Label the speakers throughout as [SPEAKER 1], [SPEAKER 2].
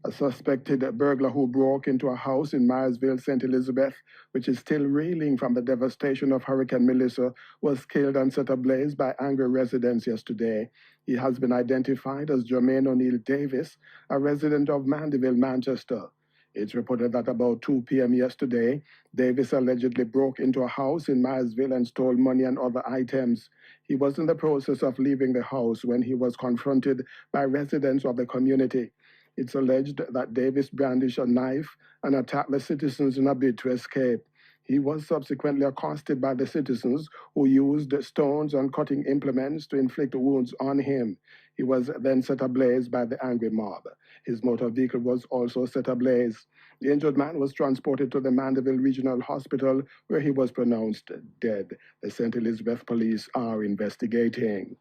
[SPEAKER 1] A suspected burglar who broke into a house in Myersville, St. Elizabeth, which is still reeling from the devastation of Hurricane Melissa, was killed and set ablaze by angry residents yesterday. He has been identified as Jermaine O'Neill Davis, a resident of Mandeville, Manchester. It's reported that about 2 p.m. yesterday, Davis allegedly broke into a house in Myersville and stole money and other items. He was in the process of leaving the house when he was confronted by residents of the community. It's alleged that Davis brandished a knife and attacked the citizens in a bid to escape. He was subsequently accosted by the citizens who used stones and cutting implements to inflict wounds on him. He was then set ablaze by the angry mob. His motor vehicle was also set ablaze. The injured man was transported to the Mandeville Regional Hospital where he was pronounced dead. The St. Elizabeth police are investigating.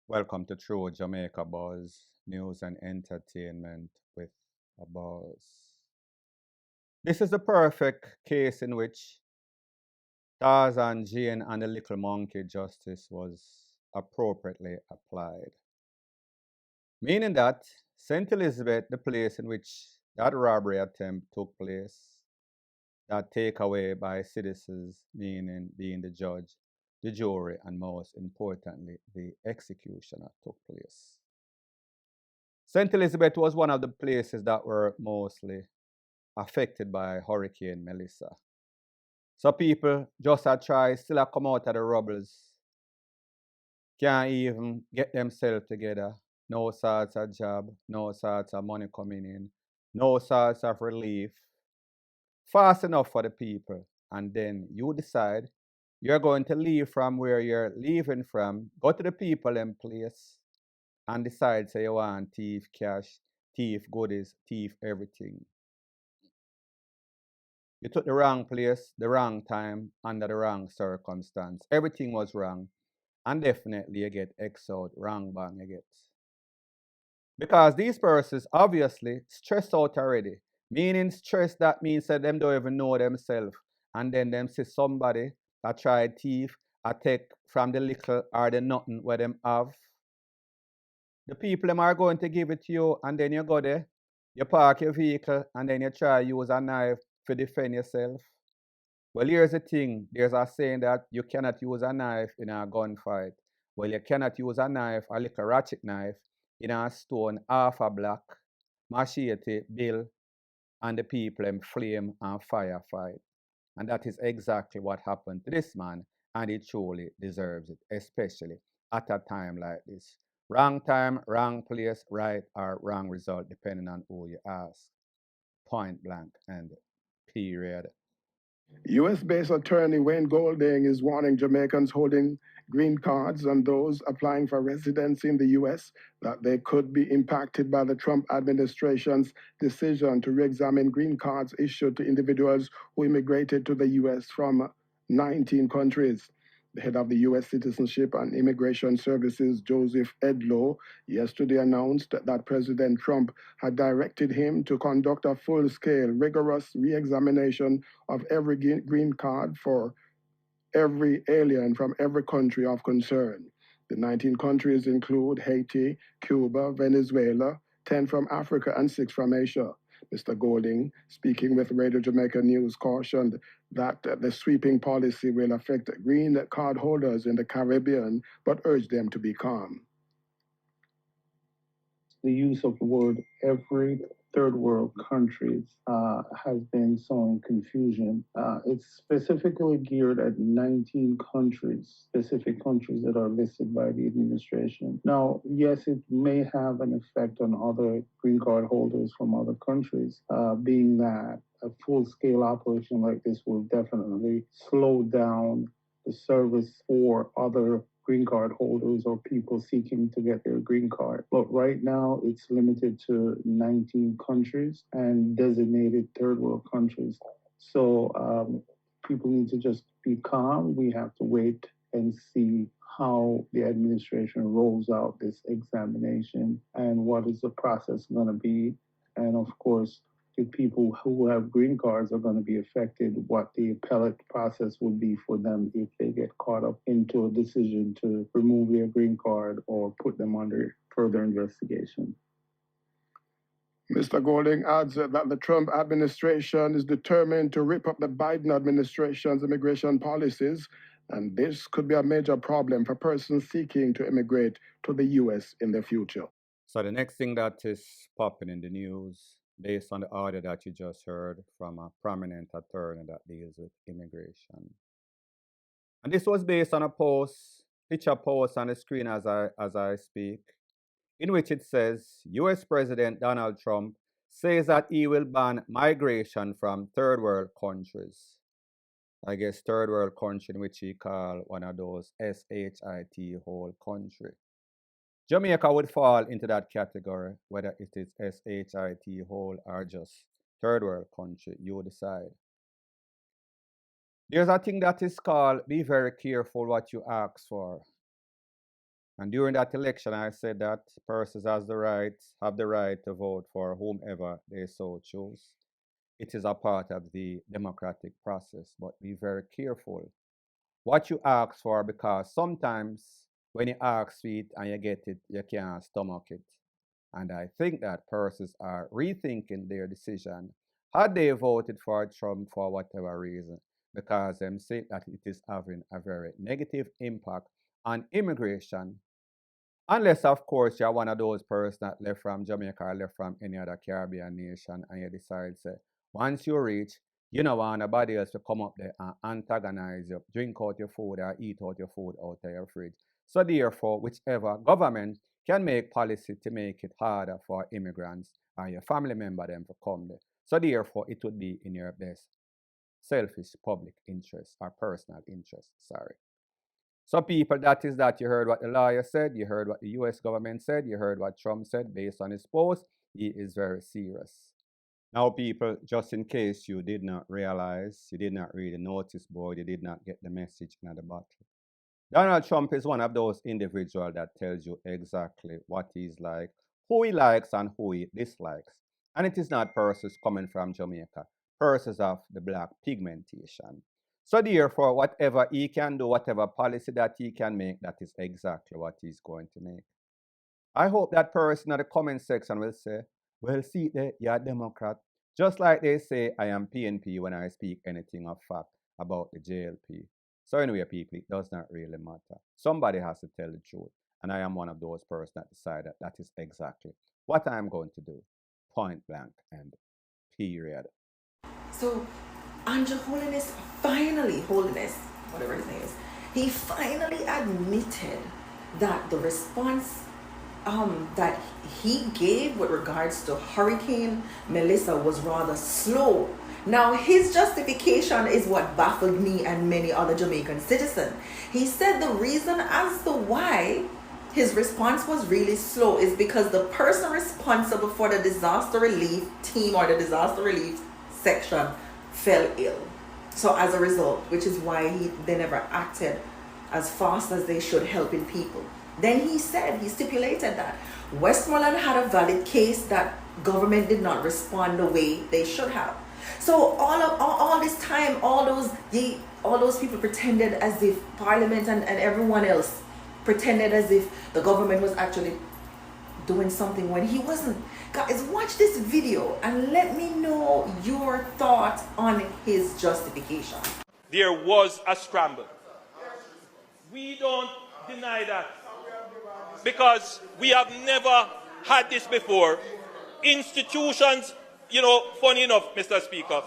[SPEAKER 2] Welcome to True Jamaica Buzz, news and entertainment with a buzz. This is the perfect case in which Tarzan, Jane, and the Little Monkey justice was appropriately applied. Meaning that St. Elizabeth, the place in which that robbery attempt took place, that takeaway by citizens, meaning being the judge, the jury, and most importantly, the executioner took place. St. Elizabeth was one of the places that were mostly affected by Hurricane Melissa. So people just a try, still a come out of the rubbles, can't even get themselves together. No sorts of job, no sorts of money coming in, no sorts of relief. Fast enough for the people. And then you decide you're going to leave from where you're leaving from, go to the people in place, and decide say you want thief cash, thief goodies, thief everything. You took the wrong place, the wrong time, under the wrong circumstance. Everything was wrong. And definitely you get X out, wrong bang you get. Because these persons obviously stressed out already. Meaning stress that means that them don't even know themselves. And then them see somebody that tried thief, or take from the little or the nothing where them have. The people them are going to give it to you, and then you go there, you park your vehicle, and then you try use a knife to defend yourself. Well, here's the thing. There's a saying that you cannot use a knife in a gunfight. Well, you cannot use a knife, a little ratchet knife, in a stone, half a block, machete, bill, and the people them flame and firefight. And that is exactly what happened to this man, and he truly deserves it, especially at a time like this. Wrong time, wrong place, right or wrong result, depending on who you ask. Point blank and period.
[SPEAKER 1] U.S. based attorney Wayne Golding is warning Jamaicans holding green cards and those applying for residency in the U.S. that they could be impacted by the Trump administration's decision to re examine green cards issued to individuals who immigrated to the U.S. from 19 countries. The head of the U.S. Citizenship and Immigration Services, Joseph Edlow, yesterday announced that President Trump had directed him to conduct a full scale, rigorous re examination of every green card for every alien from every country of concern. The 19 countries include Haiti, Cuba, Venezuela, 10 from Africa, and 6 from Asia. Mr. Golding, speaking with Radio Jamaica News, cautioned that the sweeping policy will affect green card holders in the Caribbean, but urged them to be calm.
[SPEAKER 3] The use of the word every third world countries has been sowing confusion. It's specifically geared at 19 countries, specific countries that are listed by the administration. Now, yes, it may have an effect on other green card holders from other countries, being that a full scale operation like this will definitely slow down the service for other green card holders or people seeking to get their green card. But right now, it's limited to 19 countries and designated third world countries. So people need to just be calm. We have to wait and see how the administration rolls out this examination and what is the process going to be. And of course, the people who have green cards are going to be affected, what the appellate process would be for them if they get caught up into a decision to remove their green card or put them under further investigation.
[SPEAKER 1] Mr. Golding adds that the Trump administration is determined to rip up the Biden administration's immigration policies, and this could be a major problem for persons seeking to immigrate to the U.S. in the future.
[SPEAKER 2] So the next thing that is popping in the news, based on the order that you just heard from a prominent attorney that deals with immigration. And this was based on a picture post on the screen as I speak, in which it says, US President Donald Trump says that he will ban migration from third world countries. I guess third world country in which he call one of those SHIT whole country. Jamaica would fall into that category, whether it is SHIT whole or just third world country, you decide. There's a thing that is called be very careful what you ask for. And during that election, I said that persons have the right to vote for whomever they so choose. It is a part of the democratic process, but be very careful what you ask for, because sometimes when you ask for it and you get it, you can't stomach it. And I think that persons are rethinking their decision had they voted for Trump for whatever reason, because they say that it is having a very negative impact on immigration. Unless, of course, you're one of those persons that left from Jamaica or left from any other Caribbean nation and you decide, say, once you reach, you don't want nobody else to come up there and antagonize you, drink out your food or eat out your food out of your fridge. So therefore, whichever government can make policy to make it harder for immigrants and your family member them to come there. So therefore, it would be in your best selfish public interest or personal interest, sorry. So people, that is that. You heard what the lawyer said, you heard what the US government said, you heard what Trump said based on his post. He is very serious. Now people, just in case you did not realize, you did not read the notice board, you did not get the message in the bottle. Donald Trump is one of those individuals that tells you exactly what he's like, who he likes and who he dislikes. And it is not persons coming from Jamaica, persons of the black pigmentation. So therefore, whatever he can do, whatever policy that he can make, that is exactly what he's going to make. I hope that person in the comment section will say, well, see, you're a Democrat. Just like they say I am PNP when I speak anything of fact about the JLP. So anyway, people, it does not really matter. Somebody has to tell the truth. And I am one of those persons that decided that is exactly what I'm going to do. Point blank and period.
[SPEAKER 4] So Andrew Holiness, Holiness, whatever his name is, he finally admitted that the response that he gave with regards to Hurricane Melissa was rather slow. Now, his justification is what baffled me and many other Jamaican citizens. He said the reason as to why his response was really slow is because the person responsible for the disaster relief team or the disaster relief section fell ill. So as a result, which is why they never acted as fast as they should helping people. Then he stipulated that Westmoreland had a valid case that government did not respond the way they should have. So all this time, all those people pretended as if Parliament and everyone else pretended as if the government was actually doing something when he wasn't. Guys, watch this video and let me know your thoughts on his justification.
[SPEAKER 5] There was a scramble. We don't deny that, because we have never had this before. Institutions, funny enough, Mr. Speaker,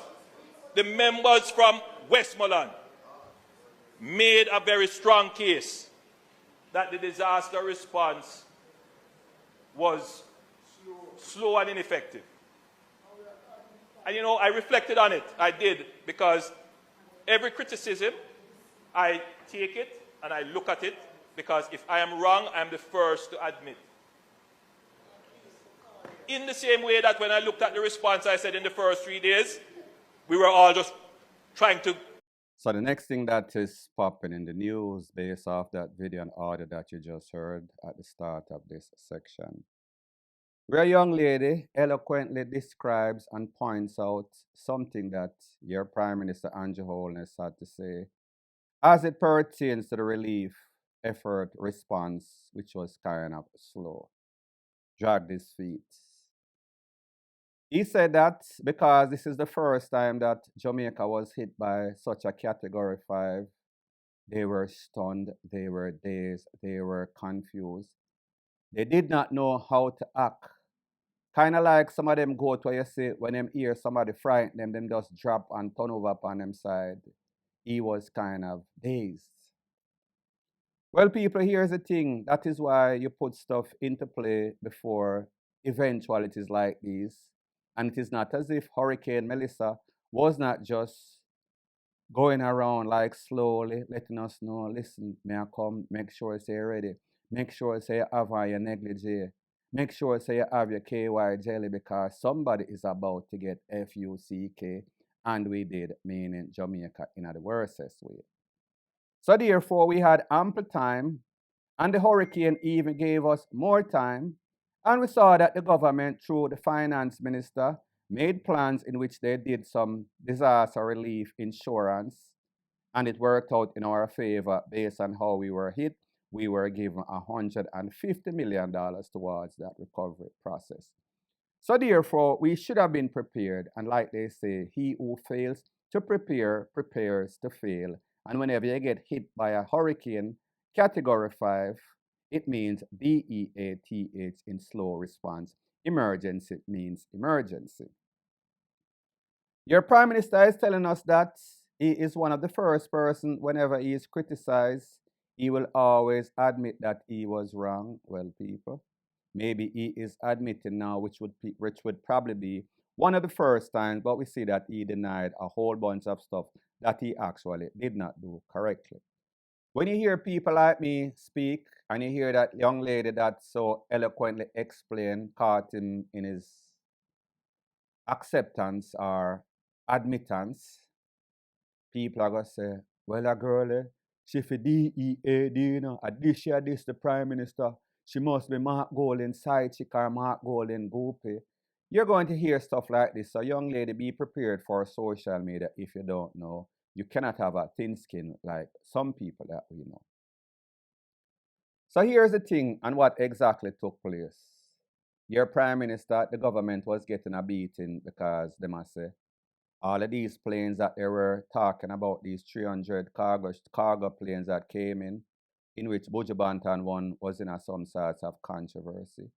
[SPEAKER 5] the members from Westmoreland made a very strong case that the disaster response was slow and ineffective. And I reflected on it. I did, because every criticism, I take it and I look at it, because if I am wrong, I am the first to admit. In the same way that when I looked at the response, I said in the first 3 days, we were all just trying to.
[SPEAKER 2] So the next thing that is popping in the news based off that video and audio that you just heard at the start of this section, where a young lady eloquently describes and points out something that your Prime Minister Andrew Holness had to say as it pertains to the relief effort response, which was kind of slow. Dragged his feet. He said that because this is the first time that Jamaica was hit by such a Category 5, they were stunned, they were dazed, they were confused. They did not know how to act. Kind of like some of them go to where you see when them hear somebody frighten them just drop and turn over upon them side. He was kind of dazed. Well, people, here's the thing. That is why you put stuff into play before eventualities like these. And it is not as if Hurricane Melissa was not just going around like slowly letting us know, listen, may I come, make sure say you're ready. Make sure say you have on your negligee. Make sure say you have your KY jelly because somebody is about to get FUCK. And we did, meaning Jamaica in the worstest way. So therefore, we had ample time, and the hurricane even gave us more time. And we saw that the government, through the finance minister, made plans in which they did some disaster relief insurance, and it worked out in our favor based on how we were hit. We were given $150 million towards that recovery process. So therefore, we should have been prepared. And like they say, he who fails to prepare prepares to fail. And whenever you get hit by a hurricane, Category 5, it means DEATH in slow response. Emergency means emergency. Your Prime Minister is telling us that he is one of the first person, whenever he is criticized, he will always admit that he was wrong. Well, people, maybe he is admitting now, which would probably be one of the first times, but we see that he denied a whole bunch of stuff that he actually did not do correctly. When you hear people like me speak, and you hear that young lady that so eloquently explained, caught him in his acceptance or admittance, people are going to say, well, a girl, she for DEAD, you know, and this year, this the Prime Minister, she must be Mark Golden side chick or Mark Golden goopy. You're going to hear stuff like this. So, young lady, be prepared for social media if you don't know. You cannot have a thin skin like some people that we know. So here's the thing and what exactly took place. Your Prime Minister, the government was getting a beating because they must say, all of these planes that they were talking about, these 300 cargo planes that came in which Buju Banton one was in some sorts of controversy.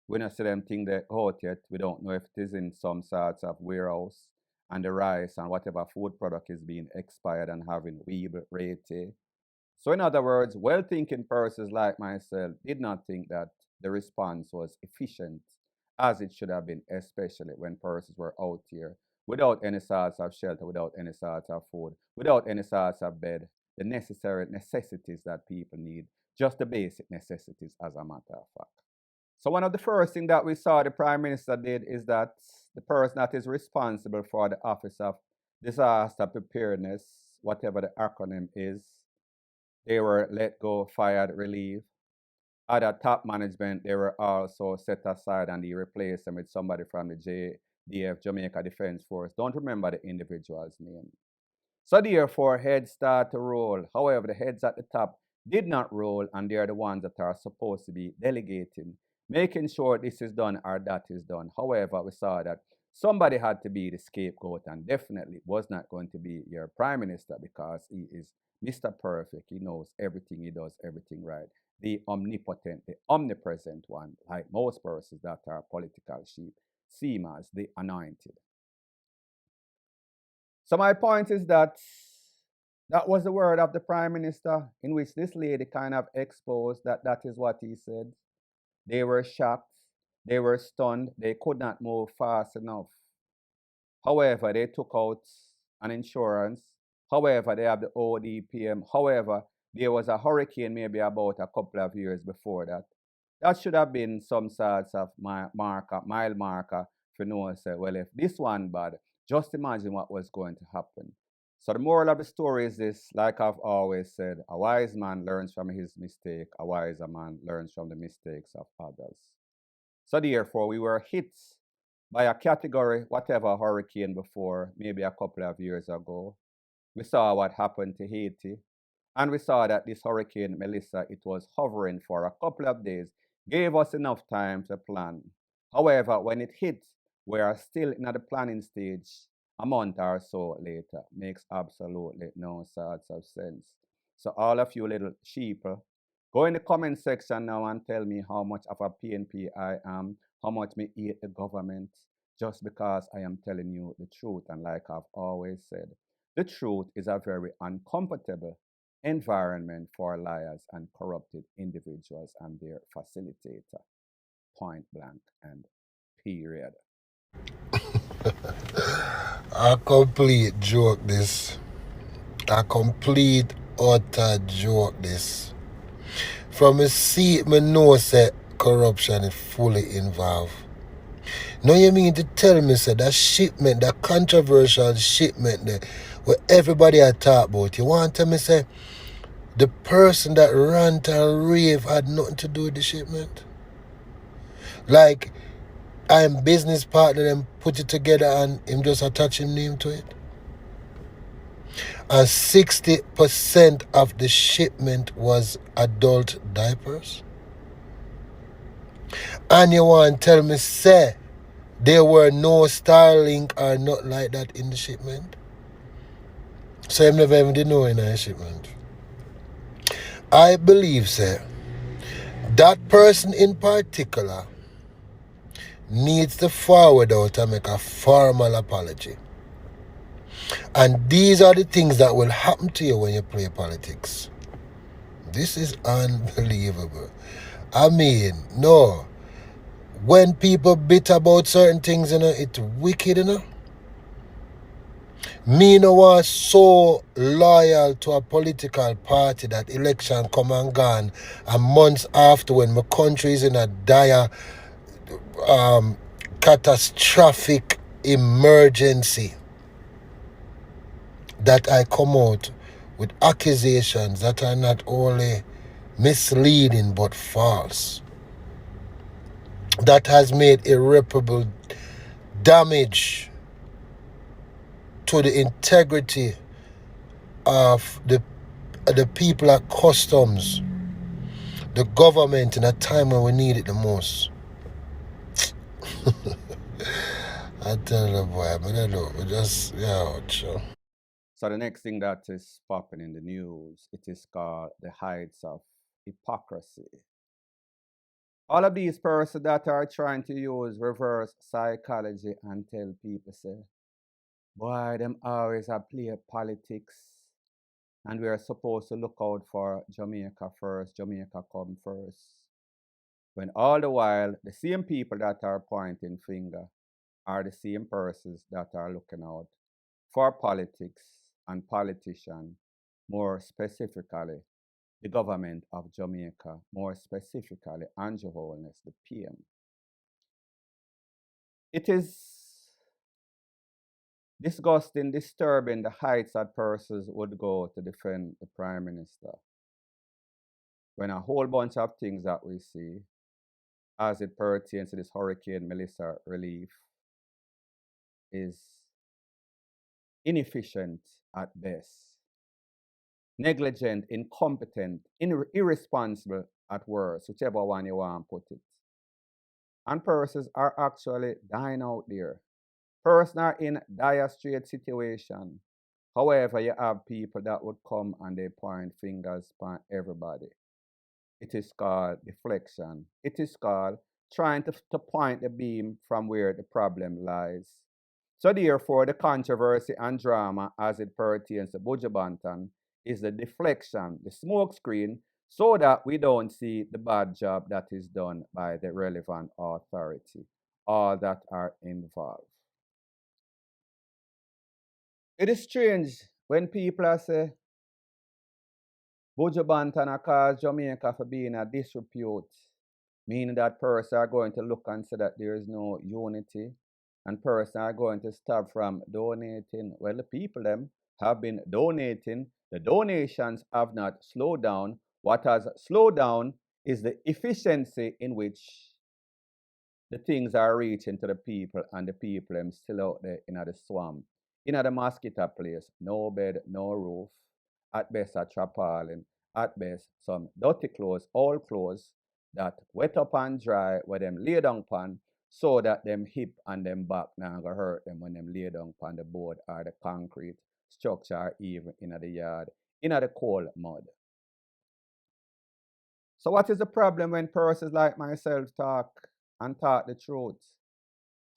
[SPEAKER 2] We don't see them think they're out yet. We don't know if it is in some sorts of warehouse and the rice and whatever food product is being expired and having weeble rate. So in other words, well-thinking persons like myself did not think that the response was efficient as it should have been, especially when persons were out here without any sorts of shelter, without any sorts of food, without any sorts of bed, the necessary necessities that people need, just the basic necessities as a matter of fact. So one of the first things that we saw the Prime Minister did is that the person that is responsible for the Office of Disaster Preparedness, whatever the acronym is, they were let go, fired, relieved. Other top management, they were also set aside and he replaced them with somebody from the JDF, Jamaica Defense Force. Don't remember the individual's name. So therefore, heads start to roll. However, the heads at the top did not roll, and they are the ones that are supposed to be delegating, making sure this is done or that is done. However, we saw that somebody had to be the scapegoat, and definitely was not going to be your Prime Minister because he is Mr. Perfect. He knows everything, he does everything right. The omnipotent, the omnipresent one, like most persons that are political sheep, seem as the anointed. So my point is that that was the word of the Prime Minister in which this lady kind of exposed that that is what he said. They were shocked, they were stunned, they could not move fast enough. However, they took out an insurance. However, they have the ODPM. However, there was a hurricane maybe about a couple of years before that. That should have been some sorts of mile marker for know, say, well, if this one bad, just imagine what was going to happen. So the moral of the story is this, like I've always said, a wise man learns from his mistake, a wiser man learns from the mistakes of others. So therefore, we were hit by a category, whatever hurricane before, maybe a couple of years ago. We saw what happened to Haiti, and we saw that this hurricane, Melissa, it was hovering for a couple of days, gave us enough time to plan. However, when it hit, we are still in the planning stage a month or so later. Makes absolutely no sorts of sense. So all of you little sheep, go in the comment section now and tell me how much of a PNP I am, how much me hate the government, just because I am telling you the truth. And like I've always said, the truth is a very uncomfortable environment for liars and corrupted individuals and their facilitator. Point blank and period.
[SPEAKER 6] A complete joke this. A complete utter joke this. From a seat, me know say corruption is fully involved. Now you mean to tell me say that shipment, that controversial shipment there, where everybody I talk about, you want to tell me say the person that rant and rave had nothing to do with the shipment? Like I'm business partner and put it together and him just attach him name to it? And 60% of the shipment was adult diapers? And you want to tell me, say, there were no Starlink or nothing like that in the shipment? So I never even did know in a shipment. I believe, say, that person in particular needs to forward out and make a formal apology. And these are the things that will happen to you when you play politics. This is unbelievable. I mean, no. When people bit about certain things, it's wicked, Me no was so loyal to a political party that election come and gone, and months after when my country is in a dire, catastrophic emergency, that I come out with accusations that are not only misleading but false. That has made irreparable damage to the integrity of the people at customs, the government in a time when we need it the most. I tell the boy, I don't know, we just, sure.
[SPEAKER 2] So the next thing that is popping in the news, it is called the heights of hypocrisy. All of these persons that are trying to use reverse psychology and tell people, say, boy, them always a play politics, and we are supposed to look out for Jamaica first, Jamaica come first. When all the while, the same people that are pointing finger are the same persons that are looking out for politics and politicians, more specifically the government of Jamaica, more specifically Andrew Holness, the PM. It is disgusting, disturbing the heights that persons would go to defend the Prime Minister, when a whole bunch of things that we see as it pertains to this Hurricane Melissa relief is inefficient at best, negligent, incompetent, irresponsible at worst, whichever one you want to put it. And persons are actually dying out there. Persons are in dire straight situation. However, you have people that would come and they point fingers at everybody. It is called deflection. It is called trying to point the beam from where the problem lies. So therefore, the controversy and drama as it pertains to Buju Banton is the deflection, the smoke screen, so that we don't see the bad job that is done by the relevant authority, all that are involved. It is strange when people are say, Buju Banton cause Jamaica for being a disrepute, meaning that persons are going to look and say that there is no unity, and persons are going to stop from donating. Well, the people them have been donating. The donations have not slowed down. What has slowed down is the efficiency in which the things are reaching to the people, and the people them still out there in the swamp, in the mosquito place, no bed, no roof, at best a tarpaulin, at best some dirty clothes, old clothes that wet up and dry, where them lay down upon, so that them hip and them back now go hurt them when them lay down on the board or the concrete structure or even in the yard, in the cold mud. So what is the problem when persons like myself talk and talk the truth?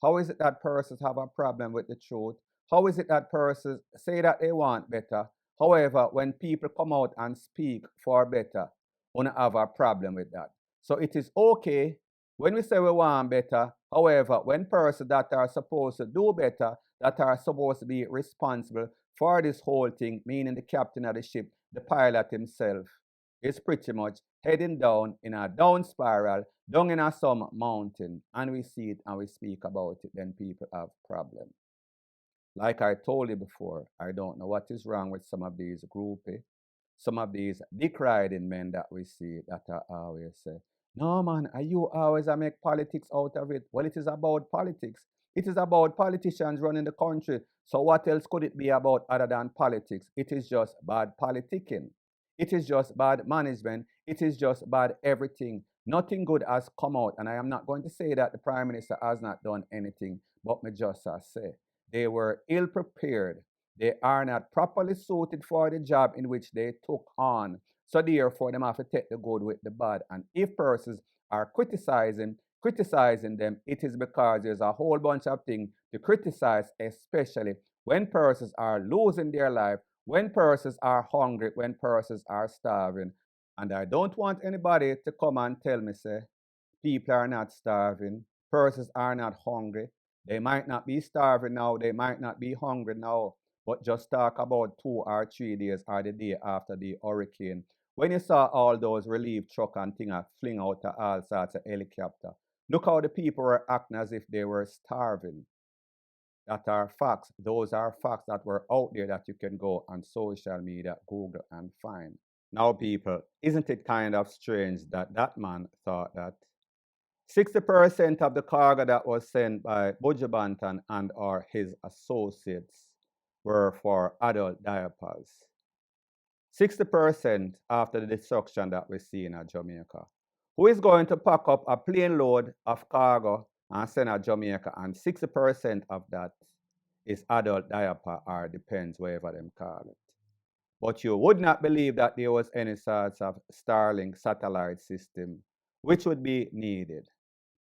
[SPEAKER 2] How is it that persons have a problem with the truth? How is it that persons say that they want better? However, when people come out and speak for better, we don't have a problem with that. So it is okay when we say we want better. However, when persons that are supposed to do better, that are supposed to be responsible for this whole thing, meaning the captain of the ship, the pilot himself, is pretty much heading down in a down spiral, down in some mountain, and we see it and we speak about it, then people have problems. Like I told you before, I don't know what is wrong with some of these groupie, some of these dick riding men that we see that are always say, no man, are you always make politics out of it? Well, it is about politics. It is about politicians running the country. So what else could it be about other than politics? It is just bad politicking. It is just bad management. It is just bad everything. Nothing good has come out. And I am not going to say that the Prime Minister has not done anything, but me just say they were ill prepared. They are not properly suited for the job in which they took on. So therefore, them have to take the good with the bad. And if persons are criticizing them, it is because there's a whole bunch of things to criticize, especially when persons are losing their life, when persons are hungry, when persons are starving. And I don't want anybody to come and tell me, say, people are not starving, persons are not hungry. They might not be starving now, they might not be hungry now, but just talk about 2 or 3 days or the day after the hurricane. When you saw all those relief truck and things fling out to all sorts of helicopter, look how the people were acting as if they were starving. That are facts. Those are facts that were out there that you can go on social media, Google, and find. Now, people, isn't it kind of strange that that man thought that 60% of the cargo that was sent by Buju Banton and or his associates were for adult diapers? 60% after the destruction that we see in Jamaica. Who is going to pack up a plane load of cargo and send to Jamaica, and 60% of that is adult diaper or depends, whatever them call it. But you would not believe that there was any sort of Starlink satellite system which would be needed.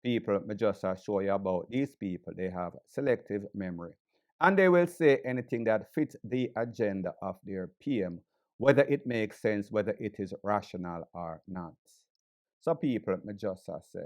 [SPEAKER 2] People, me just show you about these people. They have selective memory. And they will say anything that fits the agenda of their PM, whether it makes sense, whether it is rational or not. So people, me just say,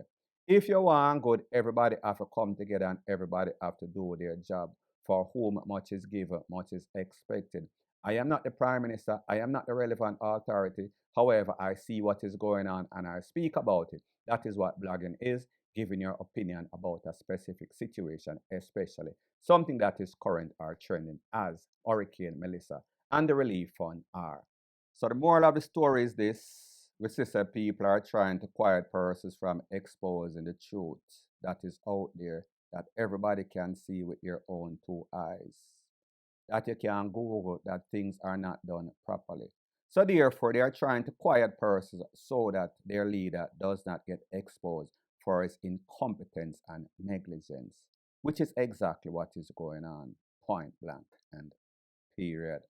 [SPEAKER 2] if you want good, everybody have to come together and everybody have to do their job. For whom much is given, much is expected. I am not the Prime Minister. I am not the relevant authority. However, I see what is going on and I speak about it. That is what blogging is, giving your opinion about a specific situation, especially something that is current or trending, as Hurricane Melissa and the Relief Fund are. So the moral of the story is this. We see that people are trying to quiet persons from exposing the truth that is out there, that everybody can see with your own 2 eyes, that you can Google that things are not done properly. So therefore, they are trying to quiet persons so that their leader does not get exposed for his incompetence and negligence, which is exactly what is going on, point blank and period.